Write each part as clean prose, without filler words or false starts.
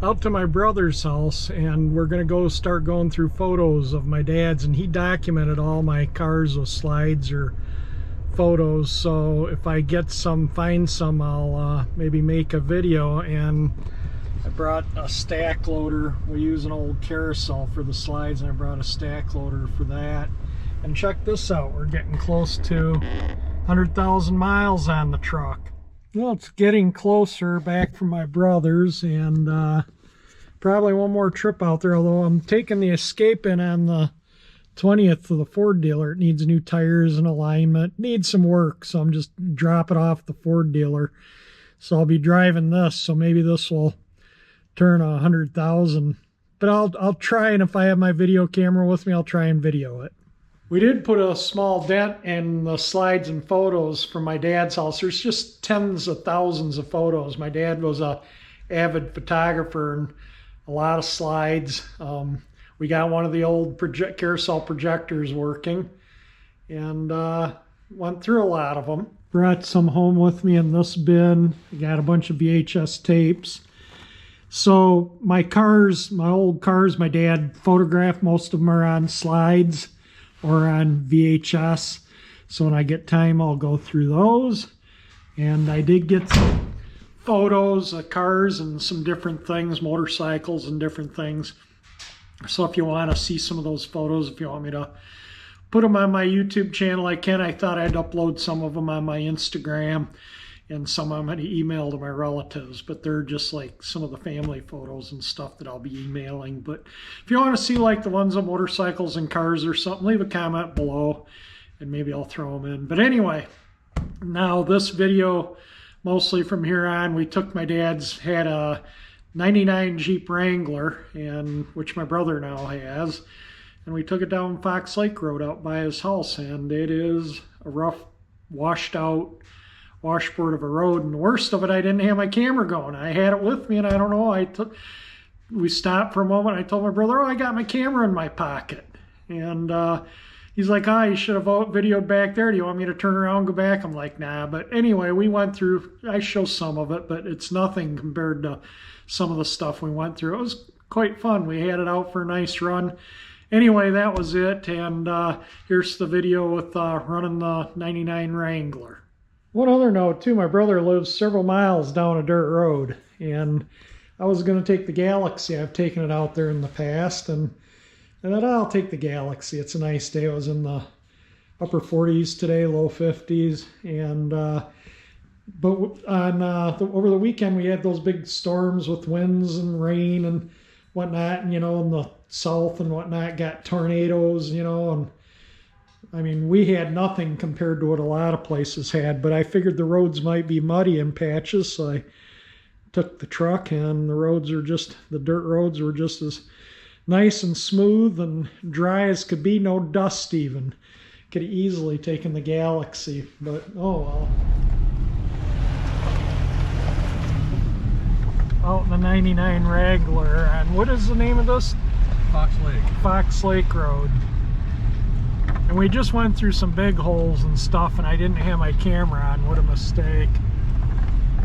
out to my brother's house, and we're gonna start going through photos of my dad's, and he documented all my cars with slides or photos. So if I find some, I'll maybe make a video. And I brought a stack loader. We use an old carousel for the slides, and I brought a stack loader for that. And check this out, we're getting close to 100,000 miles on the truck. Well, it's getting closer back from my brother's, and probably one more trip out there, although I'm taking the Escape in on the 20th to the Ford dealer. It needs new tires and alignment, needs some work, so I'm just dropping off the Ford dealer. So I'll be driving this, so maybe this will turn 100,000. But I'll try, and if I have my video camera with me, I'll try and video it. We did put a small dent in the slides and photos from my dad's house. There's just tens of thousands of photos. My dad was a avid photographer, and a lot of slides. We got one of the old carousel projectors working, and went through a lot of them. Brought some home with me in this bin. I got a bunch of VHS tapes. So my old cars, my dad photographed. Most of them are on slides or on VHS. So when I get time, I'll go through those. And I did get some photos of cars and some different things, motorcycles and different things. So if you want to see some of those photos, if you want me to put them on my YouTube channel, I can. I thought I'd upload some of them on my Instagram, and some I'm going to email to my relatives, but they're just like some of the family photos and stuff that I'll be emailing. But if you want to see like the ones of motorcycles and cars or something, leave a comment below and maybe I'll throw them in. But anyway, now this video, mostly from here on, we took my dad's, had a 99 Jeep Wrangler, and which my brother now has, and we took it down Fox Lake Road out by his house, and it is a rough, washed out washboard of a road. And the worst of it, I didn't have my camera going. I had it with me, and I don't know, we stopped for a moment. I told my brother, oh, I got my camera in my pocket. And he's like, oh, you should have videoed back there. Do you want me to turn around and go back? I'm like, nah. But anyway, we went through, I show some of it, but it's nothing compared to some of the stuff we went through. It was quite fun. We had it out for a nice run. Anyway, that was it. And here's the video with running the 99 Wrangler. One other note too, my brother lives several miles down a dirt road, and I was going to take the Galaxy. I've taken it out there in the past, and I thought, I'll take the Galaxy. It's a nice day. It was in the upper 40s today, low 50s, and but on over the weekend we had those big storms with winds and rain and whatnot, and in the south and whatnot got tornadoes, and I mean, we had nothing compared to what a lot of places had, but I figured the roads might be muddy in patches, so I took the truck, and the dirt roads were just as nice and smooth and dry as could be, no dust even. Could have easily taken the Galaxy, but oh well. Out in the 99 Wrangler, and what is the name of this? Fox Lake Road. And we just went through some big holes and stuff, and I didn't have my camera on. What a mistake.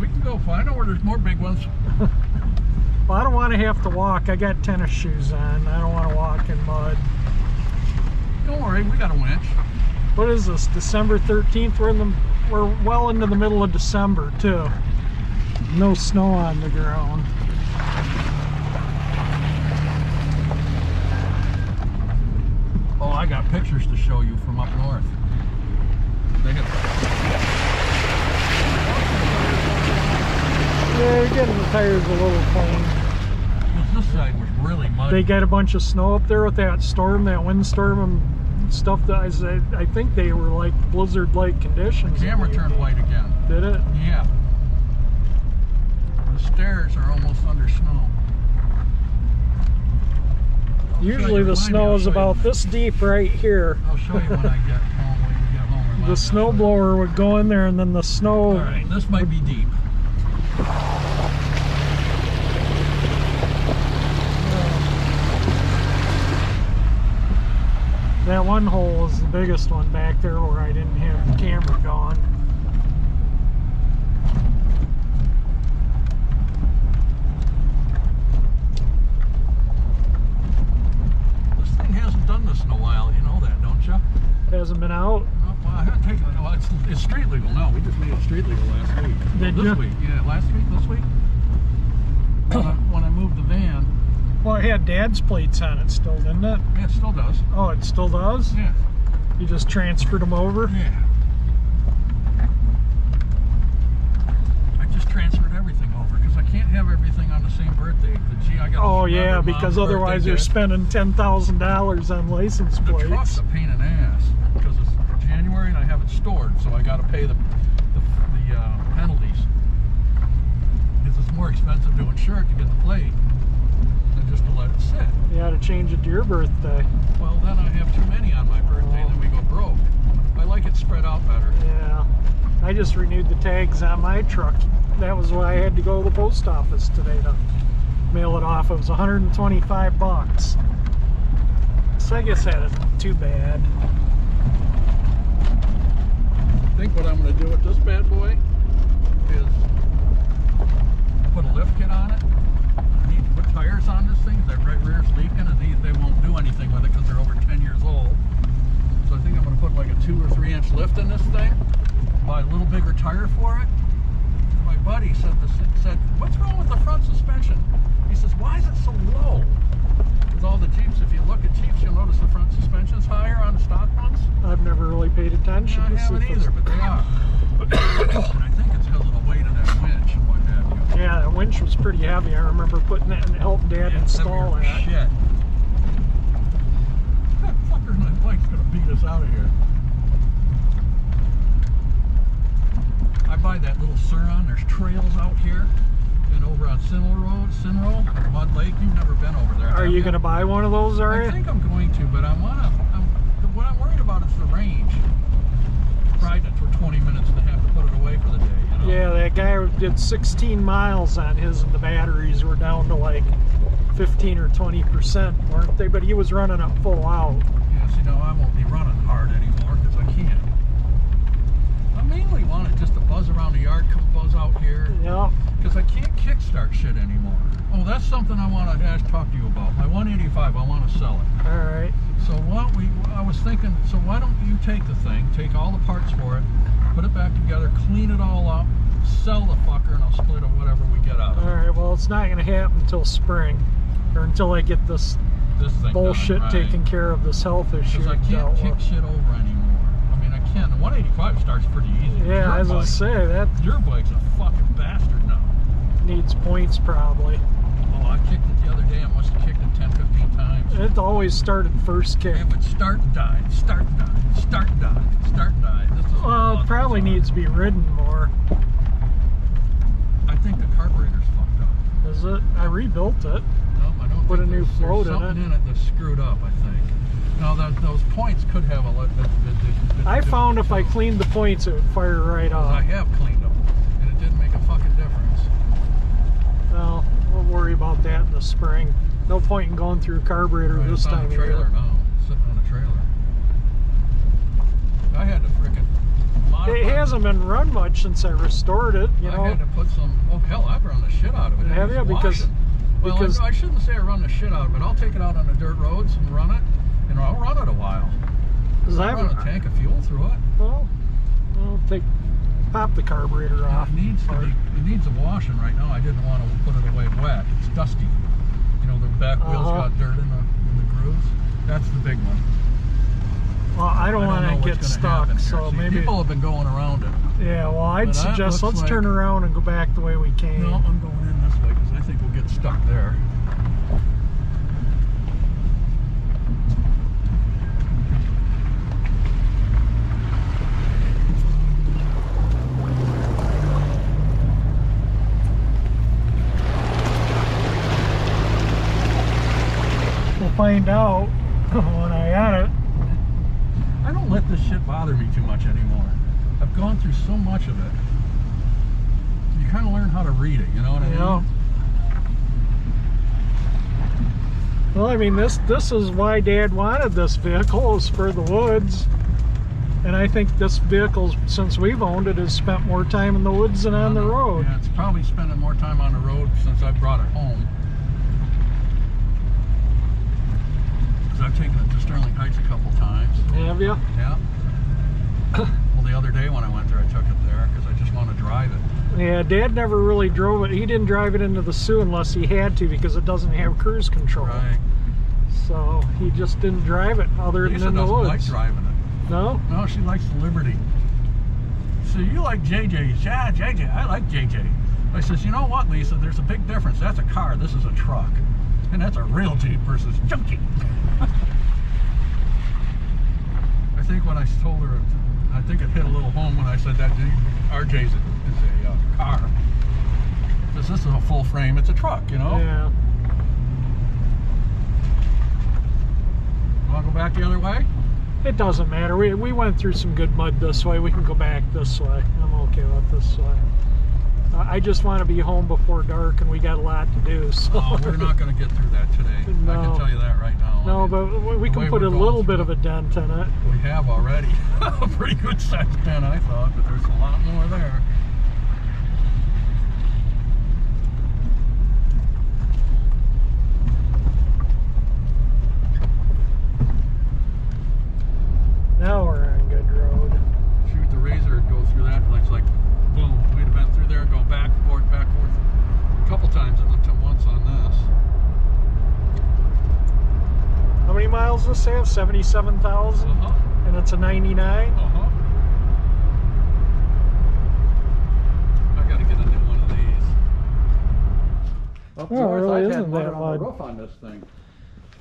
We can go find out where there's more big ones. Well, I don't want to have to walk. I got tennis shoes on. I don't want to walk in mud. Don't worry, we got a winch. What is this, December 13th? We're well into the middle of December, too. No snow on the ground. Oh, I got pictures to show you from up north. Yeah, you're getting the tires a little clean. This side was really muddy. They got a bunch of snow up there with that storm, that windstorm and stuff. That I think they were like blizzard-like conditions. The camera turned white again. Did it? Yeah. The stairs are almost under snow. Usually the snow is about this deep right here. I'll show you when I get home. When we get home. The snow blower would go in there, and then the snow. All right, this might be deep. That one hole is the biggest one back there where I didn't have the camera going. this in a while. You know that, don't you? Hasn't been out. Oh, well, I haven't taken it. Well, it's street legal now. We just made it street legal last week. Did this you? week? Yeah, last week, this week. When I moved the van. Well, it had Dad's plates on it still, didn't it? Yeah, it still does. Oh, it still does? Yeah. You just transferred them over? Yeah. I just transferred everything over because I can't have everything on the same birthday. I got. Oh yeah, because otherwise you're spending $10,000 on license plates. The truck's a pain in the ass because it's January and I have it stored, so I got to pay the penalties. Because it's more expensive to insure it to get the plate than just to let it sit. You had to change it to your birthday. Well, then I have too many on my birthday, then we go broke. I like it spread out better. Yeah, I just renewed the tags on my truck. That was why I had to go to the post office today to mail it off. It was 125 bucks. So I guess that isn't too bad. I think what I'm going to do with this bad boy is put a lift kit on it. I need to put tires on this thing. That right rear's leaking, and they won't do anything with it because they're over 10 years old. So I think I'm going to put like a 2 or 3 inch lift in this thing. Buy a little bigger tire for it. My buddy said, what's wrong with the front suspension? He says, why is it so low? With all the Jeeps, if you look at Jeeps, you'll notice the front suspension's higher on the stock ones. I've never really paid attention. Yeah, I haven't either, but they are. And I think it's because of the weight of that winch and what have you. Yeah, that winch was pretty heavy. I remember putting that and helping Dad install that. Shit. That fucker's my bike's gonna beat us out of here. I buy that little Suron. There's trails out here and over on Sinrow, at Mud Lake. You've never been over there. Are you going to buy one of those, are you? I think I'm going to, but what I'm worried about is the range. Riding it for 20 minutes and have to put it away for the day, you know? Yeah, that guy did 16 miles on his and the batteries were down to like 15 or 20%, weren't they? But he was running up full out. Yeah, see, now I won't be running hard anymore because I can't. I mainly want it just to buzz around the yard, come buzz out here. Yeah. Because I can't kickstart shit anymore. Oh, that's something I want to talk to you about. My 185, I want to sell it. All right. So I was thinking, so why don't you take the thing, take all the parts for it, put it back together, clean it all up, sell the fucker, and I'll split it whatever we get out of it. All right, well, it's not going to happen until spring, or until I get this thing bullshit done, right? taken care of, this health issue. Because I can't kick shit over anymore. I mean, I can. The 185 starts pretty easy. Yeah, I was going to say, that your bike's a fucking bastard now. Needs points, probably. Oh, I kicked it the other day. I must have kicked it 10, 15 times. It always started first kick. It would start and die, start and die, start and die, start and die. Well, it probably needs to be ridden more. I think the carburetor's fucked up. Is it? I rebuilt it. No, I don't Put think a new float in it. There's something in it that's screwed up, I think. Now, those points could have a... I found if I cleaned the points, it would fire right off. I have cleaned them, and it didn't make a fucking difference. Well, we'll worry about that in the spring. No point in going through a carburetor this time of year. It's on a trailer now. It's sitting on a trailer. I had to frickin' modify It hasn't been run much since I restored it, you know. I had to put some... Oh, hell, I've run the shit out of it. Have you? Because I shouldn't say I run the shit out of it. I'll take it out on the dirt roads and run it, and I'll run it a while. I run a tank of fuel through it. Well, pop the carburetor off. It needs a washing right now. I didn't want to put it away wet. It's dusty. You know, the back wheels got dirt in the grooves. That's the big one. Well, I don't want to get stuck, so maybe people have been going around it. Yeah, well, I'd suggest let's turn around and go back the way we came. No, I'm going in this way because I think we'll get stuck there. We'll find out when I add it. I don't let this shit bother me too much anymore. I've gone through so much of it. You kind of learn how to read it, you know what I mean? Well, I mean, this is why Dad wanted this vehicle, was for the woods. And I think this vehicle, since we've owned it, has spent more time in the woods than on the road. Yeah, it's probably spending more time on the road since I brought it home. Because I've taken it to Sterling Heights a couple times. Have you? Yeah. Well, the other day when I went there, I took it there because I just want to drive it. Yeah, Dad never really drove it. He didn't drive it into the Sioux unless he had to because it doesn't have cruise control. Right. So he just didn't drive it other than Lisa in the doesn't woods. like driving it. No? No, she likes the Liberty. So you like JJ's? Yeah, JJ. I like JJ. I says, you know what, Lisa? There's a big difference. That's a car. This is a truck. And that's a real Jeep versus junkie. I think when I told her, I think it hit a little home when I said that RJ's is a car. Because this is a full frame, it's a truck, you know? Yeah. You want to go back the other way? It doesn't matter. We went through some good mud this way. We can go back this way. I'm okay with this way. I just want to be home before dark, and we got a lot to do. So. Oh, we're not going to get through that today. No. I can tell you that right now. No, I mean, but we can put a little bit of a dent in it. We have already. A pretty good sized dent, I thought, but there's a lot more there. Now we're on good road. Shoot the razor and go through that. It's like, boom, we'd have been through there and go back, forth, a couple times and up to once on this. How many miles does this have? 77,000? And it's a 99? I gotta get a new one of these. Up Oh, it north, really I've isn't had mud that on mud. the roof on this thing.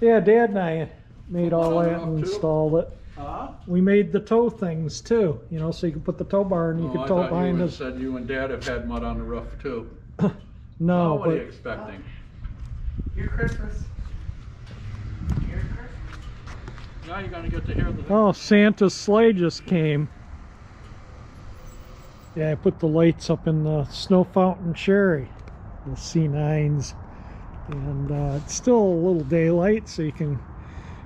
Yeah, Dad and I made Put all one on that the and roof, too? installed it. Huh? We made the tow things too, you know, so you can put the tow bar and you can I tow thought it behind you us. said you and Dad have had mud on the roof too. No, Oh, what are you but expecting? Your Christmas. Now you're gonna get to hear the. oh, Santa's sleigh just came. Yeah, I put the lights up in the snow fountain cherry, the C-9s, and it's still a little daylight, so you can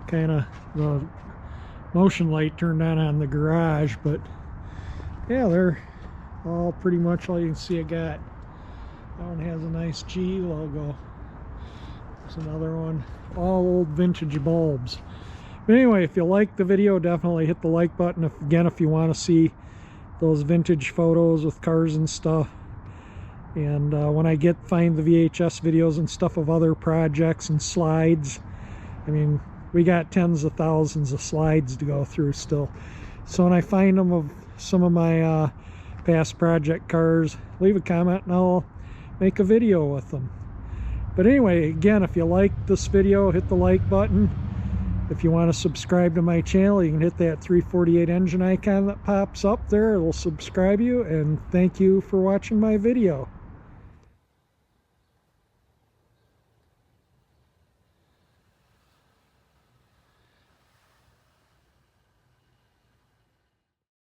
kind of the motion light turned on the garage, but yeah, they're all pretty much all you can see. I got that one has a nice G logo. There's another one, all old vintage bulbs. But anyway, if you like the video, definitely hit the like button. If you want to see those vintage photos with cars and stuff, and when I find the VHS videos and stuff of other projects and slides, I mean, we got tens of thousands of slides to go through still. So when I find them of some of my past project cars, leave a comment and I'll make a video with them. But anyway, again, if you like this video, hit the like button. If you want to subscribe to my channel, you can hit that 348 engine icon that pops up there. It'll subscribe you, and thank you for watching my video.